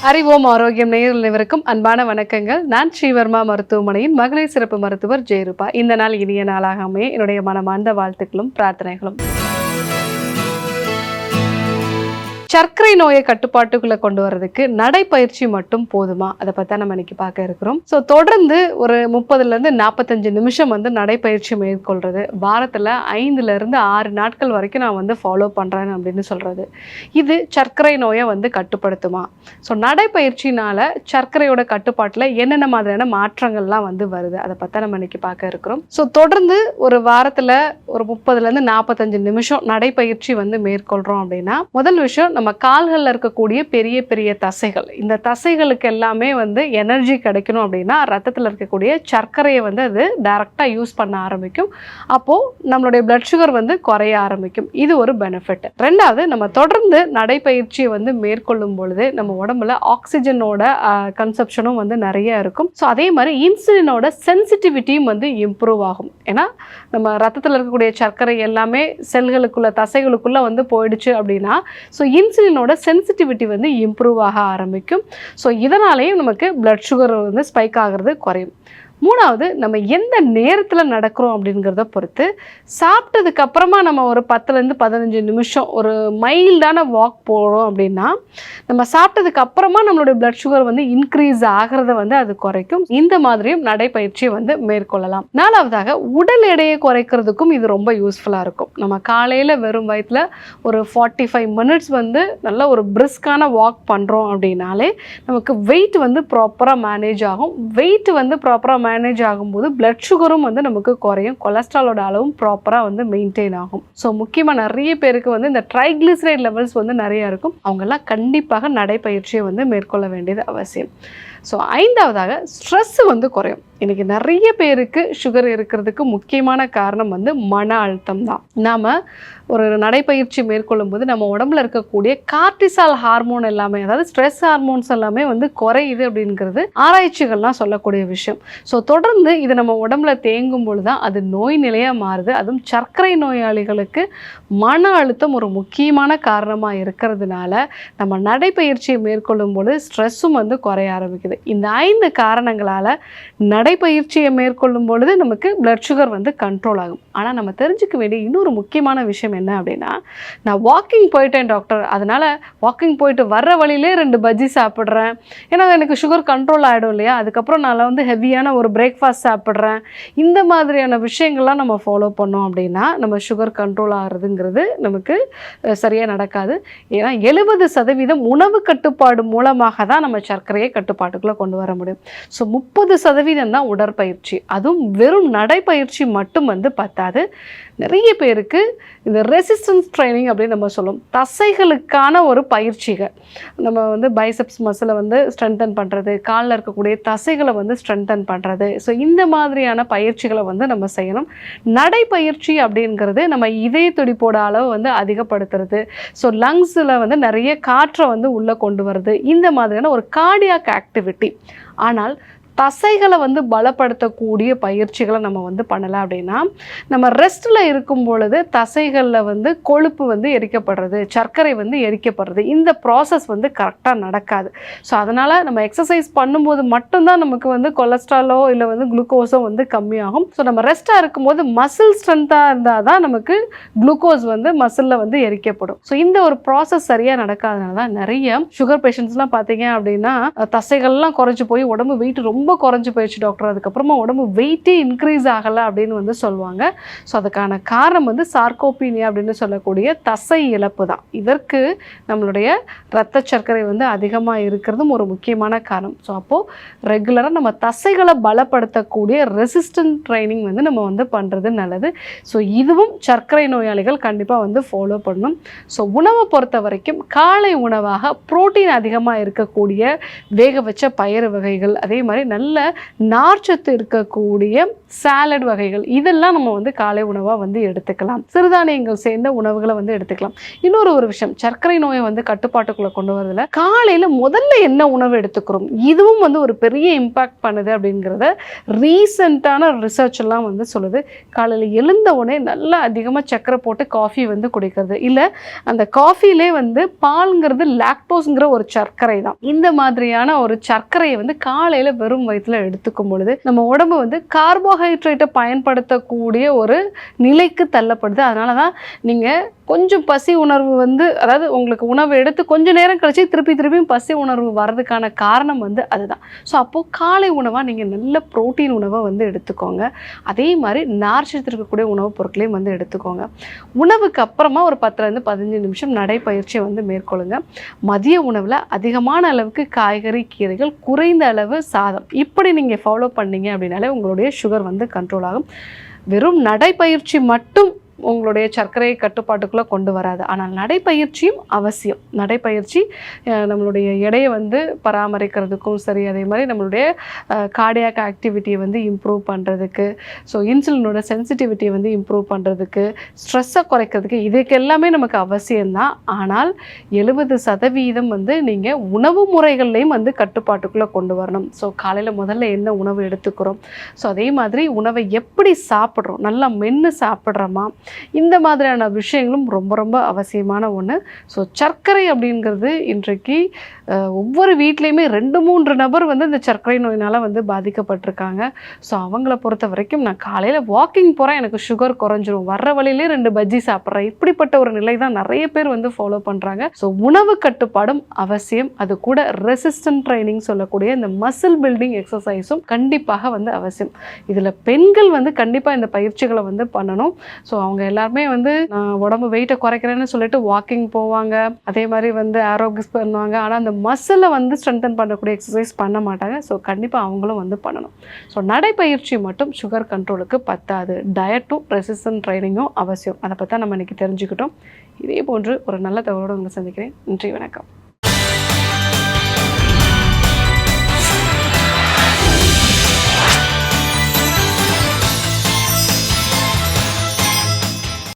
அறிவோம் ஆரோக்கியம் நேயர்கள் அனைவருக்கும் அன்பான வணக்கங்கள். நான் ஸ்ரீவர்மா மருத்துவமனையின் மகளிர் சிறப்பு மருத்துவர் ஜெயரூபா. இந்த நாள் இனிய நாளாக அமைய என்னுடைய மனமார்ந்த வாழ்த்துக்களும் பிரார்த்தனைகளும். சர்க்கரை நோயை கட்டுப்பாட்டுக்குள்ளே கொண்டு வரதுக்கு நடைப்பயிற்சி மட்டும் போதுமா? அதை பற்றி நம்ம இன்னைக்கு பார்க்க இருக்கிறோம். ஸோ தொடர்ந்து ஒரு 30லேருந்து 45 நிமிஷம் நடைப்பயிற்சி மேற்கொள்கிறது, வாரத்தில் 5லேருந்து 6 நாட்கள் வரைக்கும் நான் ஃபாலோ பண்ணுறேன் அப்படின்னு சொல்கிறது, இது சர்க்கரை நோயை கட்டுப்படுத்துமா? ஸோ நடைப்பயிற்சினால் சர்க்கரையோட கட்டுப்பாட்டில் என்னென்ன மாதிரியான மாற்றங்கள்லாம் வருது, அதை பற்றி நம்ம இன்னைக்கு பார்க்க இருக்கிறோம். ஸோ தொடர்ந்து ஒரு வாரத்தில் ஒரு 30லேருந்து 45 நிமிஷம் நடைப்பயிற்சி மேற்கொள்கிறோம் அப்படின்னா, முதல் விஷயம், நம்ம கால்களில் இருக்கக்கூடிய பெரிய பெரிய தசைகள், இந்த தசைகளுக்கு எல்லாமே எனர்ஜி கிடைக்கணும் அப்படின்னா ரத்தத்தில் இருக்கக்கூடிய சர்க்கரையை அது டைரெக்டாக யூஸ் பண்ண ஆரம்பிக்கும். அப்போது நம்மளுடைய பிளட் சுகர் குறைய ஆரம்பிக்கும். இது ஒரு பெனிஃபிட். ரெண்டாவது, நம்ம தொடர்ந்து நடைப்பயிற்சியை மேற்கொள்ளும் பொழுது நம்ம உடம்புல ஆக்சிஜனோட கன்சப்ஷனும் நிறைய இருக்கும். ஸோ அதே மாதிரி இன்சுலினோட சென்சிட்டிவிட்டியும் இம்ப்ரூவ் ஆகும். ஏன்னா நம்ம ரத்தத்தில் இருக்கக்கூடிய சர்க்கரை எல்லாமே செல்களுக்குள்ள தசைகளுக்குள்ளே போயிடுச்சு அப்படின்னா, ஸோ இன்சுலினோட சென்சிட்டிவிட்டி இம்ப்ரூவ் ஆக ஆரம்பிக்கும். ஸோ இதனாலேயும் நமக்கு பிளட் சுகர் ஸ்பைக் ஆகிறது குறையும். மூணாவது, நம்ம எந்த நேரத்தில் நடக்கிறோம் அப்படிங்கிறத பொறுத்து, சாப்பிட்டதுக்கு அப்புறமா நம்ம ஒரு 10லேருந்து 15 நிமிஷம் ஒரு மைல்டான வாக் போகிறோம் அப்படின்னா, நம்ம சாப்பிட்டதுக்கு அப்புறமா நம்மளுடைய பிளட் சுகர் இன்க்ரீஸ் ஆகிறத அது குறைக்கும். இந்த மாதிரியும் நடைப்பயிற்சியை மேற்கொள்ளலாம். நாலாவதாக, உடல் எடையை குறைக்கிறதுக்கும் இது ரொம்ப யூஸ்ஃபுல்லாக இருக்கும். நம்ம காலையில் வெறும் வயிற்றில் ஒரு 45 மினிட்ஸ் நல்ல ஒரு பிரிஸ்கான வாக் பண்ணுறோம் அப்படின்னாலே நமக்கு வெயிட் ப்ராப்பராக மேனேஜ் ஆகும். வெயிட் ப்ராப்பராக மேனேஜ் ஆகும்போது பிளட் சுகரும் நமக்கு குறையும், கொலஸ்ட்ராலோட அளவும் ப்ராப்பராக மெயின்டைன் ஆகும். ஸோ முக்கியமாக நிறைய பேருக்கு இந்த ட்ரைக்ளிசரைட் லெவல்ஸ் நிறைய இருக்கும். அவங்கெல்லாம் கண்டிப்பாக நடைப்பயிற்சியை மேற்கொள்ள வேண்டியது அவசியம். ஸோ ஐந்தாவதாக, ஸ்ட்ரெஸ் குறையும். இன்றைக்கி நிறைய பேருக்கு சுகர் இருக்கிறதுக்கு முக்கியமான காரணம் மன அழுத்தம் தான். நாம் ஒரு நடைப்பயிற்சி மேற்கொள்ளும் போது நம்ம உடம்புல இருக்கக்கூடிய கார்டிசால் ஹார்மோன் எல்லாமே, அதாவது ஸ்ட்ரெஸ் ஹார்மோன்ஸ் எல்லாமே குறையுது அப்படிங்கிறது ஆராய்ச்சிகள்லாம் சொல்லக்கூடிய விஷயம். ஸோ தொடர்ந்து இது நம்ம உடம்புல தேங்கும் பொழுது தான் அது நோய் நிலையாக மாறுது. அதுவும் சர்க்கரை நோயாளிகளுக்கு மன அழுத்தம் ஒரு முக்கியமான காரணமாக இருக்கிறதுனால நம்ம நடைப்பயிற்சியை மேற்கொள்ளும் பொழுது ஸ்ட்ரெஸ்ஸும் குறைய ஆரம்பிக்குது. இந்த 5 காரணங்களால் நடைப்பயிற்சியை மேற்கொள்ளும் பொழுது நமக்கு பிளட் சுகர் கண்ட்ரோல் ஆகும். ஆனால் நம்ம தெரிஞ்சுக்க வேண்டிய இன்னொரு முக்கியமான விஷயம் என்ன அப்படின்னா, நான் வாக்கிங் போயிட்டேன் டாக்டர், அதனால் வாக்கிங் போயிட்டு வர்ற வழியிலே 2 பஜ்ஜி சாப்பிட்றேன், ஏன்னா எனக்கு சுகர் கண்ட்ரோல் ஆகிடும் இல்லையா, அதுக்கப்புறம் நான் ஹெவியான ஒரு பிரேக்ஃபாஸ்ட் சாப்பிட்றேன், இந்த மாதிரியான விஷயங்கள்லாம் நம்ம ஃபாலோ பண்ணோம் அப்படின்னா நம்ம சுகர் கண்ட்ரோல் ஆகிறதுங்கிறது நமக்கு சரியாக நடக்காது. ஏன்னா 70% உணவு கட்டுப்பாடு மூலமாக தான் நம்ம சர்க்கரையை கட்டுப்பாட்டுக்குள்ளே கொண்டு வர முடியும். ஸோ 30% தான் உடற்பயிற்சி. அதுவும் வெறும் நடைப்பயிற்சி மட்டும் பத்தாது. நிறைய பேருக்கு இந்த ரெசிஸ்டன்ஸ் ட்ரைனிங் அப்படின்னு நம்ம சொல்லுவோம், தசைகளுக்கான ஒரு பயிற்சிகள். நம்ம பைசெப்ஸ் மசிலை ஸ்ட்ரென்தன் பண்ணுறது, காலில் இருக்கக்கூடிய தசைகளை ஸ்ட்ரென்தன் பண்ணுறது. ஸோ இந்த மாதிரியான பயிற்சிகளை நம்ம செய்யணும். நடைப்பயிற்சி அப்படிங்கிறது நம்ம இதய துடிப்போட அளவு அதிகப்படுத்துறது, ஸோ லங்ஸில் நிறைய காற்றை உள்ளே கொண்டு வருது, இந்த மாதிரியான ஒரு கார்டியாக் ஆக்டிவிட்டி. ஆனால் தசைகளை பலப்படுத்தக்கூடிய பயிற்சிகளை நம்ம பண்ணலை அப்படின்னா, நம்ம ரெஸ்ட்டில் இருக்கும் பொழுது தசைகளில் கொழுப்பு எரிக்கப்படுறது, சர்க்கரை எரிக்கப்படுறது, இந்த ப்ராசஸ் கரெக்டாக நடக்காது. ஸோ அதனால் நம்ம எக்ஸசைஸ் பண்ணும்போது மட்டும்தான் நமக்கு கொலஸ்ட்ராலோ இல்லை குளுக்கோஸோ கம்மியாகும். ஸோ நம்ம ரெஸ்ட்டாக இருக்கும்போது மசில் ஸ்ட்ரென்த்தாக இருந்தால் தான் நமக்கு குளுக்கோஸ் மசிலில் எரிக்கப்படும். ஸோ இந்த ஒரு ப்ராசஸ் சரியாக நடக்காதனால தான் நிறைய சுகர் பேஷண்ட்ஸ்லாம் பார்த்தீங்க அப்படின்னா தசைகள்லாம் குறைச்சி போய் உடம்பு வெயிட் ரொம்ப குறைஞ்சி போயிடுச்சு டாக்டர், அதுக்கப்புறமா உடம்பு வெயிட்டே இன்க்ரீஸ் ஆகலை அப்படின்னு சொல்லுவாங்க. ஸோ அதுக்கான காரணம் சார்கோபீனியா அப்படின்னு சொல்லக்கூடிய தசை இழப்பு தான். இதற்கு நம்மளுடைய இரத்த சர்க்கரை அதிகமாக இருக்கிறதும் ஒரு முக்கியமான காரணம். ஸோ அப்போது ரெகுலராக நம்ம தசைகளை பலப்படுத்தக்கூடிய ரெசிஸ்டன்ட் ட்ரைனிங் நம்ம பண்ணுறது நல்லது. ஸோ இதுவும் சர்க்கரை நோயாளிகள் கண்டிப்பாக ஃபாலோ பண்ணணும். ஸோ உணவை பொறுத்த வரைக்கும் காலை உணவாக புரோட்டீன் அதிகமாக இருக்கக்கூடிய வேக வச்ச பயிறு வகைகள், அதே மாதிரி நல்ல நார்ச்சத்து இருக்கக்கூடிய சாலட் வகைகள் இதெல்லாம் நம்ம வந்து காலை உணவாக வந்து எடுத்துக்கலாம். சிறுதானியங்கள் சேர்ந்த உணவுகளை வந்து எடுத்துக்கலாம். இன்னொரு ஒரு விஷயம், சர்க்கரை நோயை வந்து கட்டுப்பாட்டுக்குள்ளே கொண்டு வரதுல காலையில் முதல்ல என்ன உணவு எடுத்துக்கிறோம் இதுவும் வந்து ஒரு பெரிய இம்பாக்ட் பண்ணுது அப்படிங்கிறத ரீசெண்டான ரிசர்ச் எல்லாம் வந்து சொல்லுது. காலையில் எழுந்த உடனே நல்லா அதிகமாக சர்க்கரை போட்டு காஃபி வந்து குடிக்கிறது, இல்லை அந்த காஃபிலே வந்து பால்ங்கிறது லாக்டோஸ்ங்கிற ஒரு சர்க்கரை தான். இந்த மாதிரியான ஒரு சர்க்கரையை வந்து காலையில் வெறும் வயிற்றில் எடுத்துக்கும் பொழுது நம்ம உடம்பு வந்து கார்போஹைட்ரேட்டை பயன்படுத்தக்கூடிய ஒரு நிலைக்கு தள்ளப்படுது. அதனால தான் நீங்கள் கொஞ்சம் பசி உணர்வு வந்து, அதாவது உங்களுக்கு உணவு எடுத்து கொஞ்சம் நேரம் கழிச்சு திருப்பியும் பசி உணர்வு வர்றதுக்கான காரணம் வந்து அதுதான். ஸோ அப்போது காலை உணவாக நீங்கள் நல்ல புரோட்டீன் உணவை வந்து எடுத்துக்கோங்க. அதே மாதிரி நார்ச்சத்து இருக்கக்கூடிய உணவுப் பொருட்களையும் வந்து எடுத்துக்கோங்க. உணவுக்கு அப்புறமா ஒரு 10லேருந்து 15 நிமிஷம் நடைப்பயிற்சியை வந்து மேற்கொள்ளுங்க. மதிய உணவில் அதிகமான அளவுக்கு காய்கறி, கீரைகள், குறைந்த அளவு சாதம், இப்படி நீங்கள் ஃபாலோ பண்ணீங்க அப்படின்னாலே உங்களுடைய சுகர் வந்து கண்ட்ரோல் ஆகும். வெறும் நடைப்பயிற்சி மட்டும் உங்களுடைய சர்க்கரை கட்டுப்பாட்டுக்குள்ளே கொண்டு வராது. ஆனால் நடைப்பயிற்சியும் அவசியம். நடைப்பயிற்சி நம்மளுடைய எடையை வந்து பராமரிக்கிறதுக்கும் சரி, அதே மாதிரி நம்மளுடைய கார்டியாக் ஆக்டிவிட்டியை வந்து இம்ப்ரூவ் பண்ணுறதுக்கு, ஸோ இன்சுலினோட சென்சிட்டிவிட்டியை வந்து இம்ப்ரூவ் பண்ணுறதுக்கு, ஸ்ட்ரெஸ்ஸை குறைக்கிறதுக்கு, இதுக்கு எல்லாமே நமக்கு அவசியம்தான். ஆனால் 70% வந்து நீங்கள் உணவு முறைகள்லையும் வந்து கட்டுப்பாட்டுக்குள்ளே கொண்டு வரணும். ஸோ காலையில் முதல்ல என்ன உணவு எடுத்துக்கிறோம், ஸோ அதே மாதிரி உணவை எப்படி சாப்பிட்றோம், நல்லா மென்று சாப்பிட்றோமா, இந்த மாதிரியான விஷயங்களும் ரொம்ப ரொம்ப அவசியமான ஒன்று. ஸோ சர்க்கரை அப்படிங்கிறது இன்றைக்கு ஒவ்வொரு வீட்லேயுமே 2-3 நபர் வந்து இந்த சர்க்கரை நோயினால் வந்து பாதிக்கப்பட்டிருக்காங்க. ஸோ அவங்கள பொறுத்த வரைக்கும் நான் காலையில் வாக்கிங் போகிறேன், எனக்கு சுகர் குறைஞ்சிரும், வர்ற வழியிலே 2 பஜ்ஜி சாப்பிட்றேன், இப்படிப்பட்ட ஒரு நிலை தான் நிறைய பேர் வந்து ஃபாலோ பண்ணுறாங்க. ஸோ உணவு கட்டுப்பாடும் அவசியம். அது கூட ரெசிஸ்டன்ட் ட்ரைனிங் சொல்லக்கூடிய இந்த மசில் பில்டிங் எக்ஸசைஸும் கண்டிப்பாக வந்து அவசியம். இதில் பெண்கள் வந்து கண்டிப்பாக இந்த பயிற்சிகளை வந்து பண்ணணும். ஸோ அவங்க எல்லாருமே வந்து நான் உடம்பு வெயிட்டை குறைக்கிறேன்னு சொல்லிட்டு வாக்கிங் போவாங்க, அதே மாதிரி வந்து ஏரோபிக்ஸ் பண்ணுவாங்க. ஆனால் அந்த மசிலை வந்து ஸ்ட்ரென்தன் பண்ணக்கூடிய எக்ஸசைஸ் பண்ண மாட்டாங்க. ஸோ கண்டிப்பாக அவங்களும் வந்து பண்ணணும். ஸோ நடைப்பயிற்சி மட்டும் சுகர் கண்ட்ரோலுக்கு பத்தாது, டயட்டும் ரெசிஸ்டன்ட் ட்ரைனிங்கும் அவசியம். அதை பற்றி நம்ம இன்றைக்கி தெரிஞ்சுக்கிட்டோம். இதே போன்று ஒரு நல்ல தகவலோடு உங்களை சந்திக்கிறேன். நன்றி, வணக்கம்.